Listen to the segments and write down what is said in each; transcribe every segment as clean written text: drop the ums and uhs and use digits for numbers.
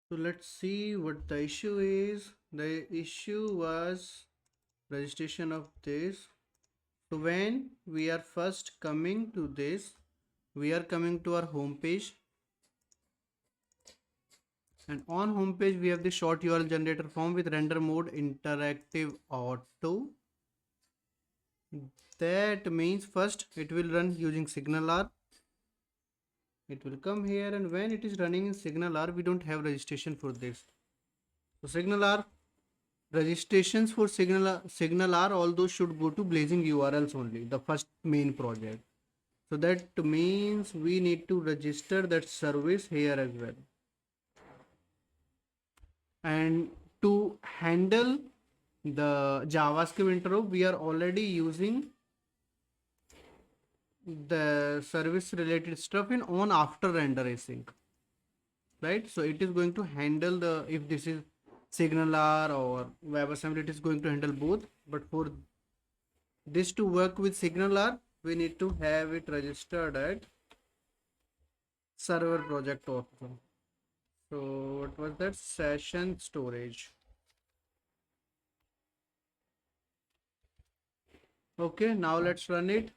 So let's see what the issue is. The issue was registration of this. So when we are first coming to this, we are coming to our home page, and on home page we have the short URL generator form with render mode interactive auto. That means first it will run using signal R. It will come here, and when it is running in signal R, we don't have registration for this. So signal R registrations for signal R, all those should go to Blazing URLs only, the first main project. So that means we need to register that service here as well. And to handle the JavaScript interrupt, we are already using the service related stuff in on after render async, right? So it is going to handle the, if this is signal R or WebAssembly, it is going to handle both. But for this to work with signal R, we need to have it registered at server project also. So what was that? Session storage. Okay, now let's run it.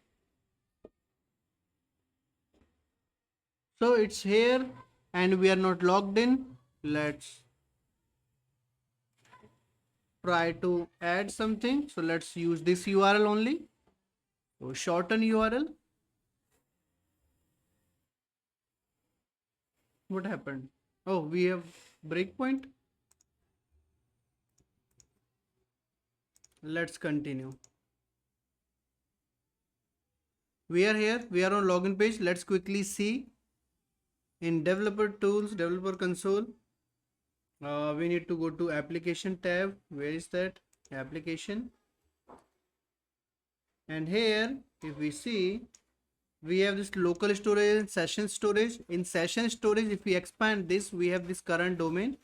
So it's here and we are not logged in. Let's try to add something. So let's use this URL only. So shorten URL. What happened? Oh, we have breakpoint. Let's continue. We are here. We are on login page. Let's quickly see in developer tools, developer console. We need to go to application tab. Where is that? Application. And here, if we see, we have this local storage and session storage. In session storage, if we expand this, we have this current domain.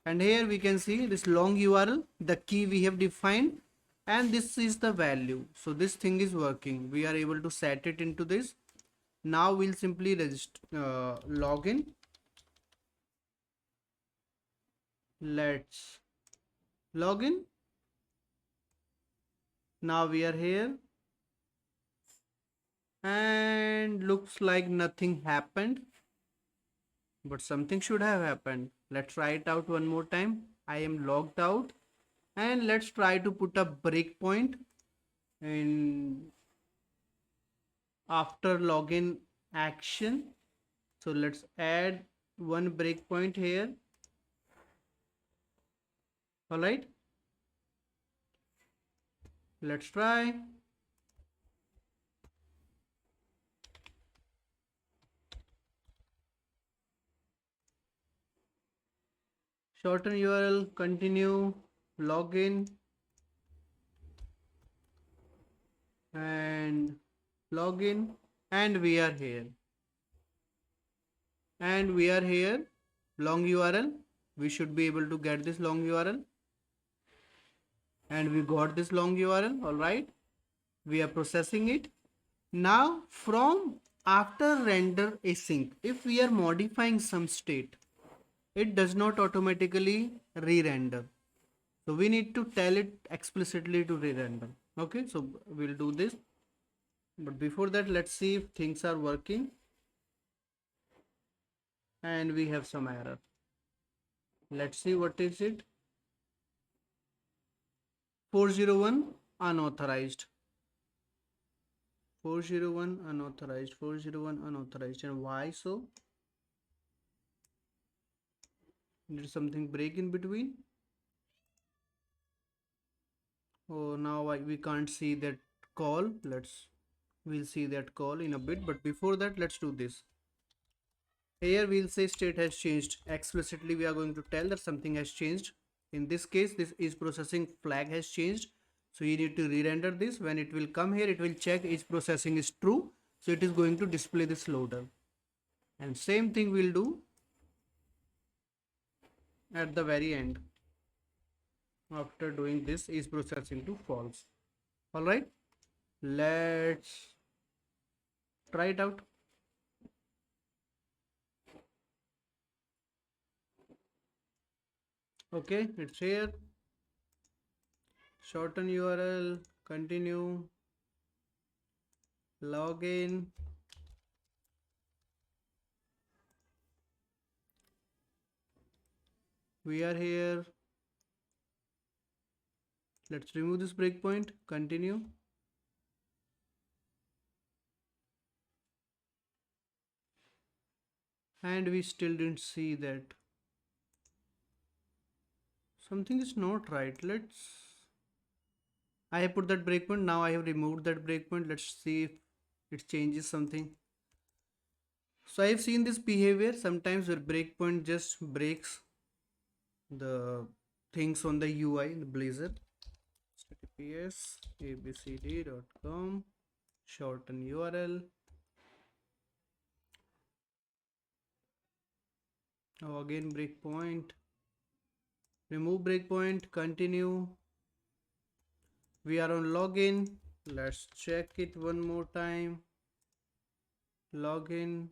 And here we can see this long URL, the key we have defined, and this is the value. So this thing is working. We are able to set it into this. Now we'll simply log in. Let's log in. Now we are here. And looks like nothing happened. But something should have happened. Let's try it out one more time. I am logged out. And let's try to put a breakpoint in after login action. So let's add one breakpoint here. All right. Let's try. Shorten URL, continue, login, and login, and we are here. And we are here. Long URL. We should be able to get this long URL. And we got this long URL. All right. We are processing it. Now from after render async, if we are modifying some state, it does not automatically re-render. So we need to tell it explicitly to re-render. Okay, so we'll do this. But before that, let's see if things are working. And we have some error. Let's see what is it. 401 unauthorized. 401 unauthorized. 401 unauthorized. And why so? Did something break in between? Oh, now we can't see that call. We'll see that call in a bit. But before that, let's do this. Here we'll say state has changed. Explicitly we are going to tell that something has changed. In this case, this is processing flag has changed. So you need to re-render this. When it will come here, it will check is processing is true. So it is going to display this loader. And same thing we'll do at the very end. After doing this is processing to false. All right, let's try it out. Okay, it's here. Shorten URL, continue, login. We are here. Let's remove this breakpoint, continue. And we still didn't see that. Something is not right. I have put that breakpoint. Now I have removed that breakpoint. Let's see if it changes something. So I have seen this behavior sometimes where breakpoint just breaks the things on the UI in the Blazor. https abcd.com, shorten URL. Now again breakpoint, remove breakpoint, continue. We are on login. Let's check it one more time. Login,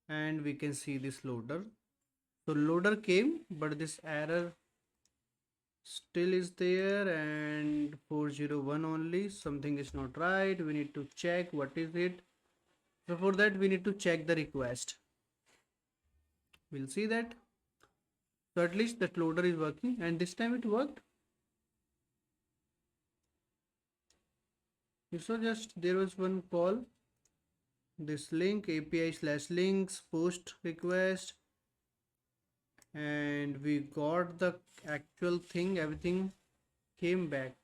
and we can see this loader. So loader came, but this error still is there, and 401 only. Something is not right. We need to check what is it. So for that we need to check the request. We'll see that. So at least that loader is working, and this time it worked. So just there was one call, this link API/links post request, and we got the actual thing, everything came back.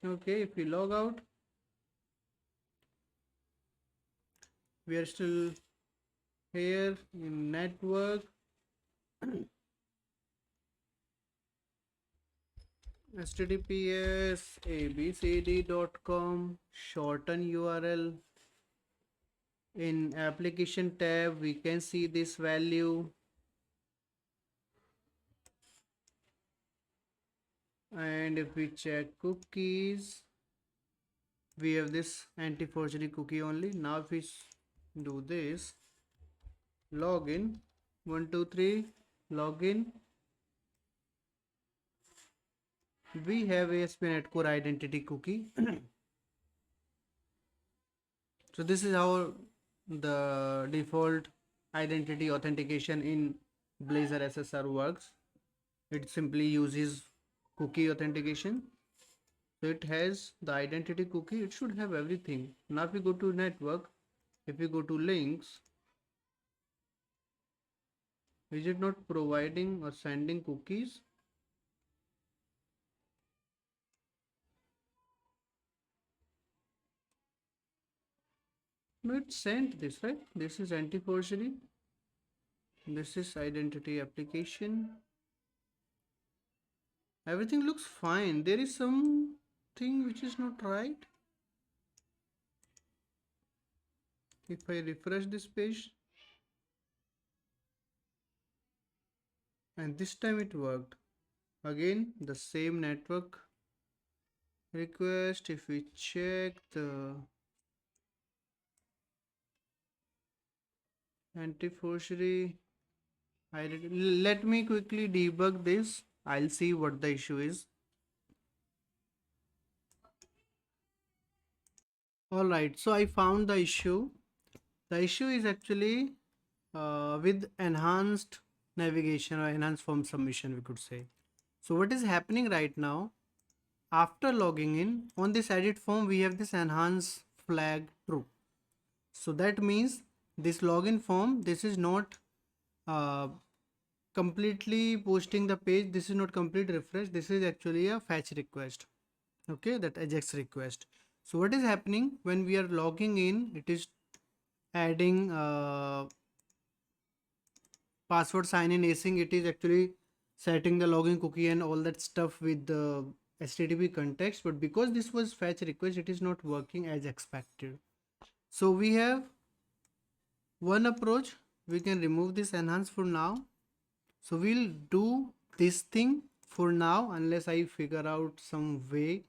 Okay, if we log out, we are still here in network. https abcd.com, shorten URL. In application tab we can see this value, and if we check cookies, we have this anti-forgery cookie only. Now if we do this, login, 123, login, we have ASP.NET Core identity cookie. So this is how the default identity authentication in Blazor SSR works. It simply uses cookie authentication. So it has the identity cookie. It should have everything. Now if we go to network, if we go to links, is it not providing or sending cookies? No, it sent this, right? This is anti-forgery. This is identity application. Everything looks fine. There is something which is not right. If I refresh this page, and this time it worked. Again, the same network request. If we check the anti-forgery, let me quickly debug this. I'll see what the issue is. Alright, so I found the issue. The issue is actually with enhanced navigation or enhanced form submission, we could say. So what is happening right now, after logging in on this edit form, we have this enhance flag true. So that means this login form, this is not completely posting the page. This is not complete refresh. This is actually a fetch request. Okay, that AJAX request. So what is happening when we are logging in, it is adding password sign in async. It is actually setting the login cookie and all that stuff with the HTTP context, but because this was fetch request, it is not working as expected. So we have one approach. We can remove this enhance for now. So we'll do this thing for now unless I figure out some way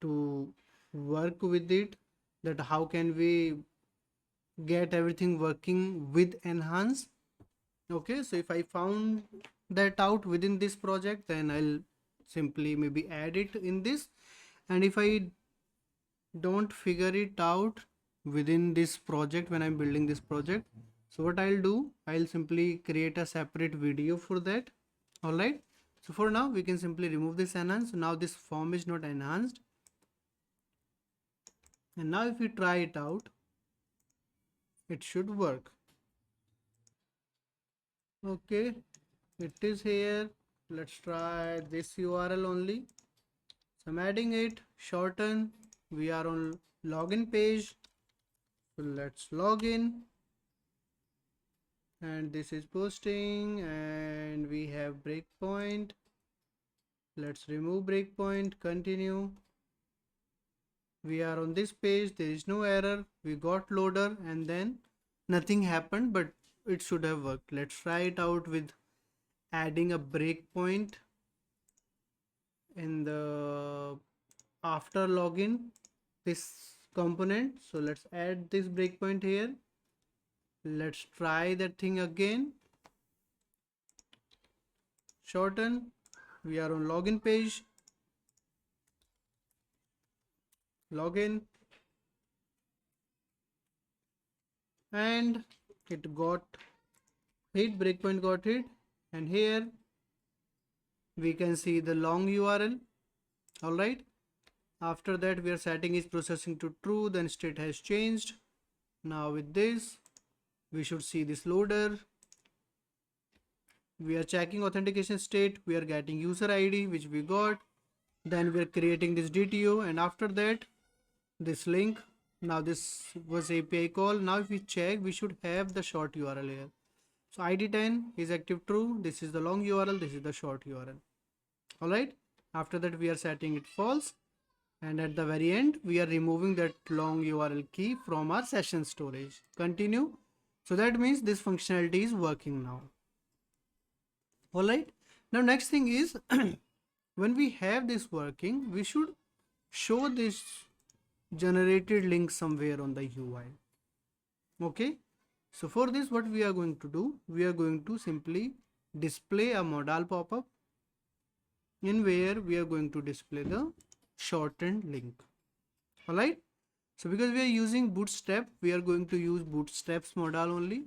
to work with it, that how can we get everything working with enhance. Okay, so if I found that out within this project, then I'll simply maybe add it in this. And if I don't figure it out within this project when I'm building this project, so what I'll do, I'll simply create a separate video for that. All right, so for now we can simply remove this enhance. So now this form is not enhanced, and now if we try it out, it should work. Okay, it is here. Let's try this URL only. So I'm adding it, shorten. We are on login page. So let's log in. And this is posting, and we have breakpoint. Let's remove breakpoint, continue. We are on this page, there is no error. We got loader and then nothing happened, but it should have worked. Let's try it out with adding a breakpoint in the after login this component. So let's add this breakpoint here. Let's try that thing again. Shorten. We are on login page. Login. And it got hit, breakpoint got hit, and here we can see the long URL. All right, after that we are setting is processing to true, then state has changed. Now with this we should see this loader. We are checking authentication state, we are getting user ID which we got, then we are creating this DTO, and after that this link. Now this was API call. Now if we check, we should have the short URL here. So ID 10 is active true. This is the long URL. This is the short URL. All right. After that, we are setting it false. And at the very end, we are removing that long URL key from our session storage. Continue. So that means this functionality is working now. All right. Now next thing is when we have this working, we should show this generated link somewhere on the UI. Okay, so for this what we are going to do, we are going to simply display a modal pop-up in where we are going to display the shortened link. All right, so because we are using bootstrap, we are going to use bootstrap's modal only.